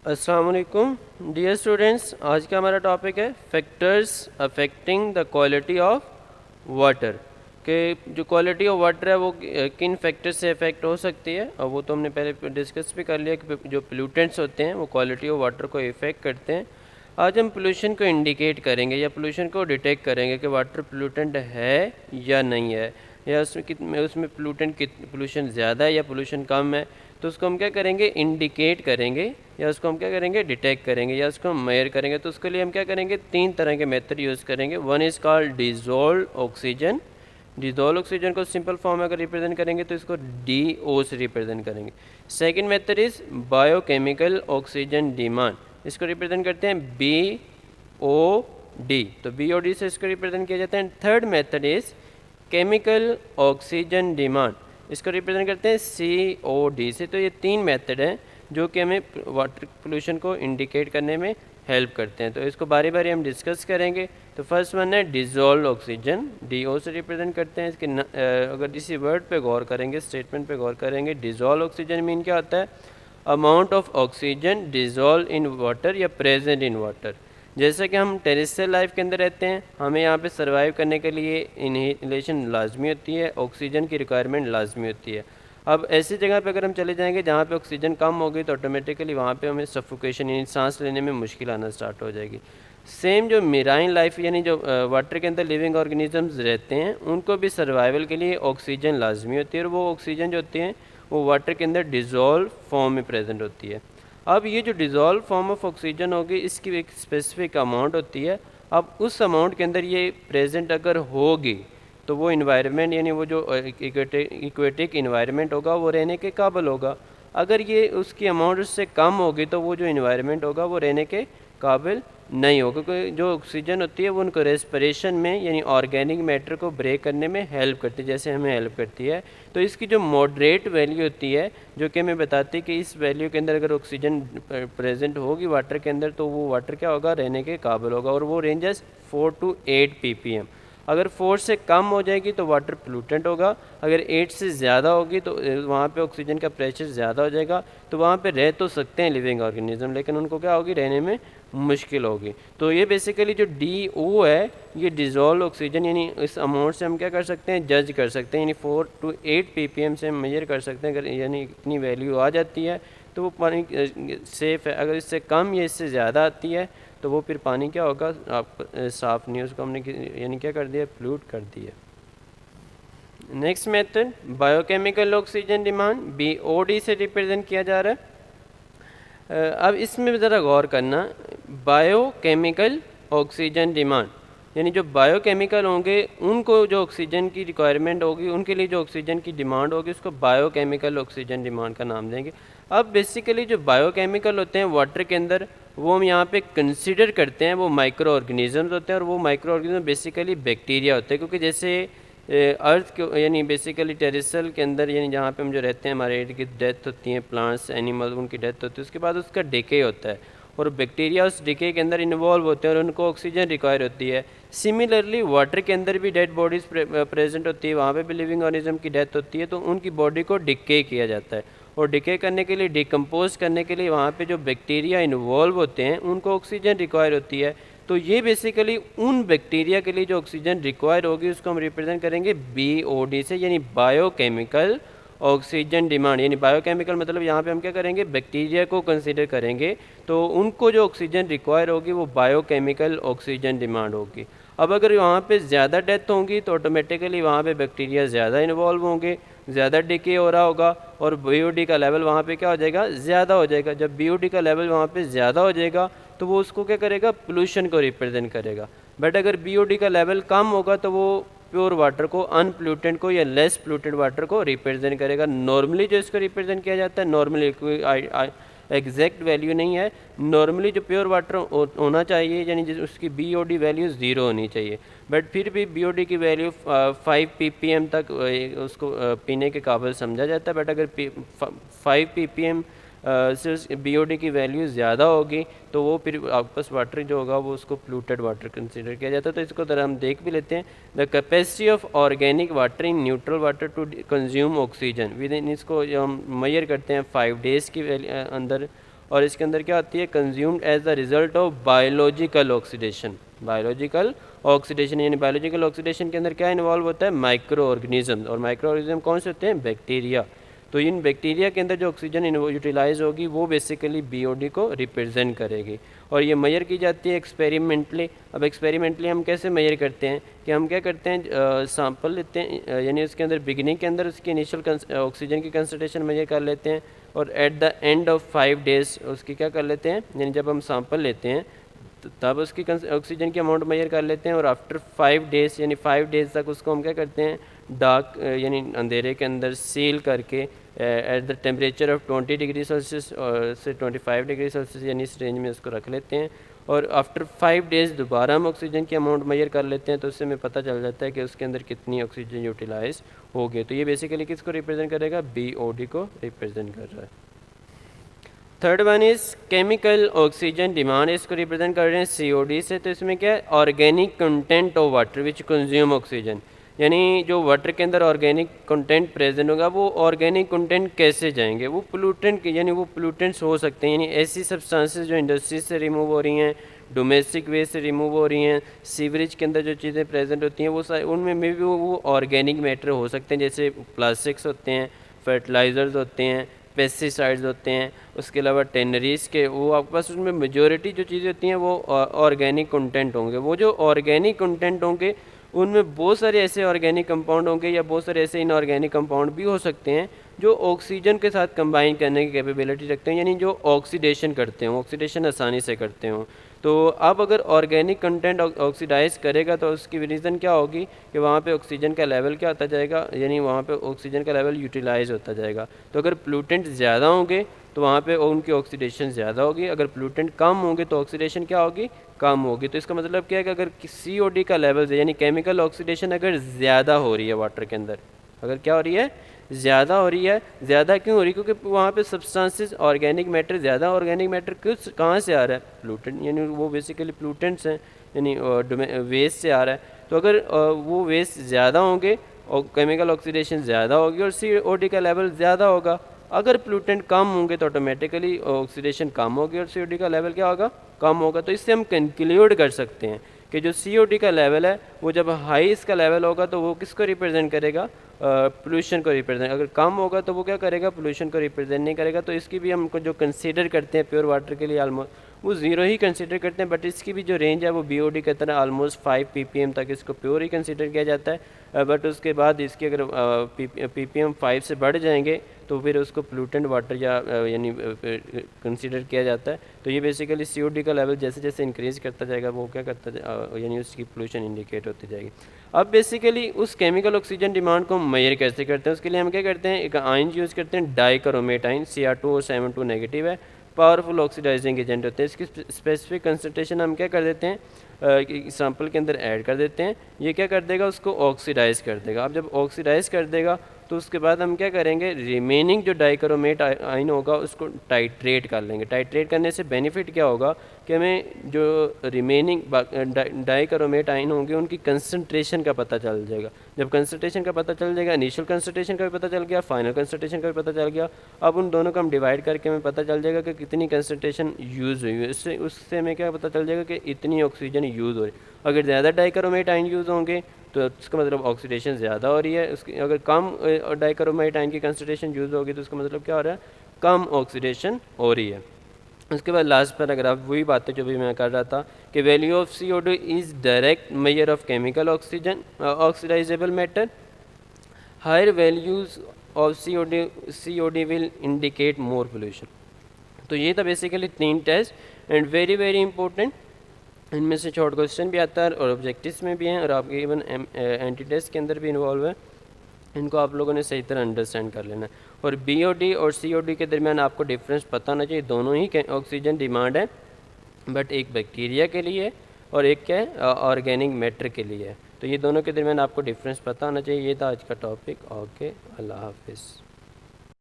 अस्सलाम वालेकुम dear students, आज का हमारा टॉपिक है factors affecting the quality of water के जो क्वालिटी ऑफ वाटर है वो किन फैक्टर्स से अफेक्ट हो सकती है। और वो तो हमने पहले डिस्कस भी कर लिया कि जो पोल्यूटेंट्स होते हैं वो क्वालिटी ऑफ वाटर को इफ़ेक्ट करते हैं। आज हम पोल्यूशन को इंडिकेट करेंगे या पोल्यूशन को डिटेक्ट करेंगे कि वाटर पोल्यूटेंट है या नहीं है, या उसमें पोल्यूशन ज़्यादा है या पोल्यूशन कम है। तो उसको हम क्या करेंगे, इंडिकेट करेंगे, या उसको हम क्या करेंगे, डिटेक्ट करेंगे, या उसको हम मेजर करेंगे। तो उसके लिए हम क्या करेंगे, 3 तरह के मेथड यूज़ करेंगे। One is called dissolve oxygen. Dissolve oxygen को सिंपल फॉर्म में अगर रिप्रेजेंट करेंगे तो इसको DO से रिप्रेजेंट करेंगे। Second method is biochemical oxygen demand, इसको रिप्रेजेंट करते हैं BOD। तो BOD से इसको रिप्रेजेंट किया जाता है। Third method is chemical oxygen demand, इसको रिप्रेजेंट करते हैं COD से। तो ये 3 मेथड हैं जो कि हमें वाटर पोल्यूशन को इंडिकेट करने में हेल्प करते हैं। तो इसको बारी बारी हम डिस्कस करेंगे। तो फर्स्ट वन है डिज़ोल्व ऑक्सीजन, DO से रिप्रेजेंट करते हैं। इसके अगर इसी वर्ड पे गौर करेंगे, स्टेटमेंट पे गौर करेंगे, डिज़ोल्व ऑक्सीजन मीन क्या होता है, amount of oxygen dissolve in water या प्रेजेंट इन वाटर। जैसे कि हम टेरेस्ट्रियल लाइफ के अंदर रहते हैं, हमें यहाँ पे सर्वाइव करने के लिए इनहेलेशन लाजमी होती है, ऑक्सीजन की रिक्वायरमेंट लाजमी होती है। अब ऐसी जगह पे अगर हम चले जाएंगे जहाँ पे ऑक्सीजन कम होगी तो ऑटोमेटिकली वहाँ पे हमें सफोकेशन यानी सांस लेने में मुश्किल आना स्टार्ट हो जाएगी। सेम जो मेराइन लाइफ यानी जो वाटर के अंदर लिविंग ऑर्गेनिजम्स रहते हैं उनको भी सर्वाइवल के लिए ऑक्सीजन लाजमी होती है, और वो ऑक्सीजन जो होती है वो वाटर के अंदर डिज़ोल्व फॉर्म में प्रेजेंट होती है। अब ये जो डिज़ोल्व फॉर्म ऑफ ऑक्सीजन होगी इसकी एक स्पेसिफिक अमाउंट होती है। अब उस अमाउंट के अंदर ये प्रेजेंट अगर होगी तो वो इन्वायरमेंट यानी वो जो इक्वेटिक इन्वायरमेंट होगा वो रहने के काबिल होगा। अगर ये उसकी अमाउंट उससे कम होगी तो वो जो इन्वायरमेंट होगा वो रहने के काबिल नहीं होगा, क्योंकि जो ऑक्सीजन होती है वो उनको रेस्पिरेशन में यानी ऑर्गेनिक मैटर को ब्रेक करने में हेल्प करती है, जैसे हमें हेल्प करती है। तो इसकी जो मॉडरेट वैल्यू होती है जो कि हमें बताती है कि इस वैल्यू के अंदर अगर ऑक्सीजन प्रेजेंट होगी वाटर के अंदर तो वो वाटर क्या होगा, रहने के काबिल होगा, और वो रेंजेस 4 to 8 ppm। अगर 4 से कम हो जाएगी तो वाटर पोल्यूटेंट होगा, अगर 8 से ज़्यादा होगी तो वहाँ पे ऑक्सीजन का प्रेशर ज़्यादा हो जाएगा। तो वहाँ पे रह तो सकते हैं लिविंग ऑर्गेनिज्म, लेकिन उनको क्या होगी, रहने में मुश्किल होगी। तो ये बेसिकली जो DO है ये डिज़ोल्व ऑक्सीजन यानी इस अमाउंट से हम क्या कर सकते हैं, जज कर सकते हैं, यानी 4 to 8 ppm से हम मेजर कर सकते हैं। अगर यानी इतनी वैल्यू आ जाती है तो वो पानी सेफ़ है। अगर इससे कम या इससे ज़्यादा आती है तो वो फिर पानी क्या होगा, आप साफ़ नहीं, उसको हमने यानी क्या कर दिया, पोल्यूट कर दिया। Next method biochemical oxygen demand, BOD से रिप्रेजेंट किया जा रहा है। अब इसमें ज़रा गौर करना, बायोकेमिकल ऑक्सीजन डिमांड यानी जो बायोकेमिकल होंगे उनको जो ऑक्सीजन की रिक्वायरमेंट होगी, उनके लिए जो ऑक्सीजन की डिमांड होगी उसको बायोकेमिकल ऑक्सीजन डिमांड का नाम देंगे। अब बेसिकली जो बायोकेमिकल होते हैं वाटर के अंदर वो हम यहाँ पे कंसिडर करते हैं वो माइक्रो ऑर्गेनिजम्स होते हैं, और वो माइक्रो ऑर्गेनिज्म बेसिकली बैक्टीरिया होते हैं। क्योंकि जैसे अर्थ के यानी बेसिकली टेरेस्ट्रियल के अंदर यानी जहाँ पे हम जो रहते हैं हमारे की डेथ होती है, प्लांट्स एनिमल उनकी डेथ होती है, उसके बाद उसका डिके होता है और बैक्टीरिया उस डिके के अंदर इन्वॉल्व होते हैं और उनको ऑक्सीजन रिक्वायर होती है। सिमिलरली वाटर के अंदर भी डेड बॉडीज़ प्रेजेंट होती है, वहाँ पे भी लिविंग ऑर्गेनिज्म की डेथ होती है, तो उनकी बॉडी को डिके किया जाता है, और डिके करने के लिए, डिकम्पोज करने के लिए वहाँ पे जो बैक्टीरिया इन्वॉल्व होते हैं उनको ऑक्सीजन रिक्वायर होती है। तो ये बेसिकली उन बैक्टीरिया के लिए जो ऑक्सीजन रिक्वायर होगी उसको हम रिप्रेजेंट करेंगे BOD से, यानी बायोकेमिकल ऑक्सीजन डिमांड। यानी बायोकेमिकल मतलब यहाँ पे हम क्या करेंगे, बैक्टीरिया को कंसीडर करेंगे, तो उनको जो ऑक्सीजन रिक्वायर होगी वो बायोकेमिकल ऑक्सीजन डिमांड होगी। अब अगर वहाँ पे ज़्यादा डेथ होंगी तो ऑटोमेटिकली वहाँ पे बैक्टीरिया ज़्यादा इन्वॉल्व होंगे, ज़्यादा डिके हो रहा होगा, और BOD का लेवल वहाँ पे क्या हो जाएगा, ज़्यादा हो जाएगा। जब BOD का लेवल वहाँ पे ज़्यादा हो जाएगा तो वो उसको क्या करेगा, पोल्यूशन को रिप्रेजेंट करेगा। बट अगर BOD का लेवल कम होगा तो वो प्योर वाटर को, अनप्लूटेंट को या लेस प्लूटेड वाटर को रिप्रेजेंट करेगा। नॉर्मली जो इसको रिप्रेजेंट किया जाता है, नॉर्मली कोई एग्जैक्ट वैल्यू नहीं है, नॉर्मली जो प्योर वाटर होना चाहिए यानी उसकी BOD वैल्यू 0 होनी चाहिए, बट फिर भी BOD की वैल्यू 5 ppm तक उसको पीने के काबिल समझा जाता है। बट अगर 5 ppm से BOD की वैल्यू ज़्यादा होगी तो वो फिर आपस वाटर जो होगा वो उसको पोल्यूटेड वाटर कंसीडर किया जाता है। तो इसको तरह हम देख भी लेते हैं। The capacity of organic water in neutral water to consume oxygen with in, इसको जो हम मेजर करते हैं 5 days की अंदर, और इसके अंदर क्या होती है, consumed as the result of biological oxidation. Biological oxidation यानी बायोलॉजिकल ऑक्सीडेशन के अंदर क्या इन्वॉल्व होता है, माइक्रो ऑर्गेनिज्म। और माइक्रो ऑर्गेनिज्म कौन से होते हैं, बैक्टीरिया। तो इन बैक्टीरिया के अंदर जो ऑक्सीजन यूटिलाइज होगी वो बेसिकली बीओडी को रिप्रेजेंट करेगी। और ये मेजर की जाती है एक्सपेरिमेंटली। अब एक्सपेरिमेंटली हम कैसे मेजर करते हैं कि हम क्या करते हैं, सैंपल लेते हैं, यानी उसके अंदर बिगिनिंग के अंदर उसकी इनिशियल ऑक्सीजन की कंसनट्रेशन मेजर कर लेते हैं, और at the end of 5 days उसकी क्या कर लेते हैं, यानी जब हम सैंपल लेते हैं तब उसकी ऑक्सीजन की अमाउंट मेजर कर लेते हैं। और आफ्टर 5 डेज यानी 5 डेज तक उसको हम क्या करते हैं, डार्क यानी अंधेरे के अंदर सील करके at the temperature of 20 degree Celsius से 25 डिग्री सेल्सियस यानी इस रेंज में उसको रख लेते हैं। और आफ्टर 5 डेज़ दोबारा हम ऑक्सीजन की अमाउंट मेजर कर लेते हैं, तो उससे हमें पता चल जाता है कि उसके अंदर कितनी ऑक्सीजन यूटिलाइज हो गई। तो ये बेसिकली किसको रिप्रेजेंट करेगा, बीओडी को रिप्रेजेंट कर रहा है। Third one is chemical oxygen demand, इसको रिप्रेजेंट कर रहे हैं सीओडी से। तो इसमें क्या है, organic content of water which consume oxygen, यानी जो वाटर के अंदर ऑर्गेनिक कंटेंट प्रेजेंट होगा वो ऑर्गेनिक कंटेंट कैसे जाएंगे, वो पोल्यूटेंट यानी वो पोल्यूटेंट्स हो सकते हैं, यानी ऐसी सब्सटेंसेस जो इंडस्ट्रीज से रिमूव हो रही हैं, डोमेस्टिक वेस्ट से रिमूव हो रही हैं, सीवरेज के अंदर जो चीज़ें प्रेजेंट होती हैं वो उनमें में भी वो ऑर्गेनिक मैटर हो सकते हैं, जैसे प्लास्टिक्स होते हैं, फर्टिलाइज़र्स होते हैं, पेस्टिसाइड्स होते हैं, उसके अलावा टेनरीज के, वो आपके पास उसमें मेजॉरिटी जो चीज़ें होती हैं वो ऑर्गेनिक कंटेंट होंगे। वो जो ऑर्गेनिक कंटेंट होंगे उनमें बहुत सारे ऐसे ऑर्गेनिक कंपाउंड होंगे या बहुत सारे ऐसे इनऑर्गेनिक कंपाउंड भी हो सकते हैं जो ऑक्सीजन के साथ कंबाइन करने की कैपेबिलिटी रखते हैं, यानी जो ऑक्सीडेशन करते हैं, ऑक्सीडेशन आसानी से करते हों। तो अब अगर ऑर्गेनिक कंटेंट ऑक्सीडाइज करेगा तो उसकी रीज़न क्या होगी कि वहाँ पे ऑक्सीजन का लेवल क्या होता जाएगा, यानी वहाँ पे ऑक्सीजन का लेवल यूटिलाइज होता जाएगा। तो अगर पोल्यूटेंट ज़्यादा होंगे तो वहाँ पे उनकी ऑक्सीडेशन ज़्यादा होगी, अगर पोल्यूटेंट कम होंगे तो ऑक्सीडेशन क्या होगी, कम होगी। तो इसका मतलब क्या है कि अगर COD का लेवल यानी केमिकल ऑक्सीडेशन अगर ज़्यादा हो रही है वाटर के अंदर, अगर क्या हो रही है, ज़्यादा हो रही है। ज़्यादा क्यों हो रही है, क्योंकि वहाँ पे सब्सटेंसेस ऑर्गेनिक मैटर ज़्यादा, ऑर्गेनिक मैटर किस कहाँ से आ रहा है, पोल्यूटेंट, यानी वो बेसिकली पोल्यूटेंट्स हैं, यानी वेस्ट से आ रहा है। तो अगर वो वेस्ट ज़्यादा होंगे और केमिकल ऑक्सीडेशन ज़्यादा होगी और COD का लेवल ज़्यादा होगा। अगर पोल्यूटेंट कम होंगे तो ऑटोमेटिकली ऑक्सीडेशन कम होगी और COD का लेवल क्या होगा, कम होगा। तो इससे हम कंक्लूड कर सकते हैं कि जो COD का लेवल है वो जब हाई इसका लेवल होगा तो वो किसको रिप्रेजेंट करेगा, पोल्यूशन को रिप्रेजेंट। अगर कम होगा तो वो क्या करेगा, पोल्यूशन को रिप्रेजेंट नहीं करेगा। तो इसकी भी हमको जो कंसीडर करते हैं प्योर वाटर के लिए ऑलमोस्ट वो ज़ीरो ही कंसीडर करते हैं, बट इसकी भी जो रेंज है वो BOD के तरह ऑलमोस्ट 5 ppm तक इसको प्योर ही कंसीडर किया जाता है। बट उसके बाद इसकी अगर ppm 5 से बढ़ जाएंगे तो फिर उसको पोल्यूटेंट वाटर या यानी कंसीडर किया जाता है। तो ये बेसिकली COD का लेवल जैसे जैसे इंक्रीज़ करता जाएगा वो क्या करता यानी उसकी पोल्यूशन इंडिकेट होती जाएगी। अब बेसिकली उस केमिकल ऑक्सीजन डिमांड को हम मेजर कैसे करते हैं, उसके लिए हम क्या करते हैं, एक आयन यूज़ करते हैं डाइक्रोमेट आयन, Cr2O7 नेगेटिव है, पावरफुल ऑक्सीडाइजिंग एजेंट होते हैं। इसकी स्पेसिफिक कंसनट्रेशन हम क्या कर देते हैं, सैंपल के अंदर ऐड कर देते हैं, ये क्या कर देगा, उसको ऑक्सीडाइज कर देगा। अब जब ऑक्सीडाइज कर देगा तो उसके बाद हम क्या करेंगे, रिमेनिंग जो डाइक्रोमेट आयन होगा उसको टाइट्रेट कर लेंगे। टाइट्रेट करने से बेनिफिट क्या होगा कि हमें जो रिमेनिंग डाइक्रोमेट आयन होंगे उनकी कंसनट्रेशन का पता चल जाएगा। जब कंसनट्रेशन का पता चल जाएगा, इनिशियल कंसनट्रेशन का भी पता चल गया, फाइनल कंसनट्रेशन का भी पता चल गया, अब उन दोनों को हम डिवाइड करके हमें पता चल जाएगा कि कितनी कंसनट्रेशन यूज़ हुई है। उससे हमें क्या पता चल जाएगा कि इतनी ऑक्सीजन यूज़ हो रही है। अगर ज़्यादा डाइक्रोमेट आयन यूज़ होंगे तो उसका मतलब ऑक्सीडेशन ज़्यादा हो रही है, उसकी अगर कम डाइक्रोमेट आयन की कंसनट्रेशन यूज़ होगी तो उसका मतलब क्या हो रहा है, कम ऑक्सीडेशन हो रही है। उसके बाद लास्ट पैराग्राफ वही बातें जो भी मैं कर रहा था कि value of CO2 is direct measure of chemical oxygen oxidizable matter, higher values of COD will indicate more pollution. तो ये था basically 3 test and very very important. इनमें से शॉर्ट क्वेश्चन भी आता है और ऑब्जेक्टिव्स में भी हैं और आपके इवन एंटी टेस्ट के अंदर भी इन्वॉल्व है। इनको आप लोगों ने सही तरह अंडरस्टैंड कर लेना है। और BOD और COD के दरमियान आपको डिफरेंस पता होना चाहिए। दोनों ही ऑक्सीजन डिमांड है, बट एक बैक्टीरिया के लिए और एक क्या है, ऑर्गेनिक मैटर के लिए है। तो ये दोनों के दरमियान आपको डिफरेंस पता होना चाहिए। ये था आज का टॉपिक। ओके, अल्लाह हाफिज़।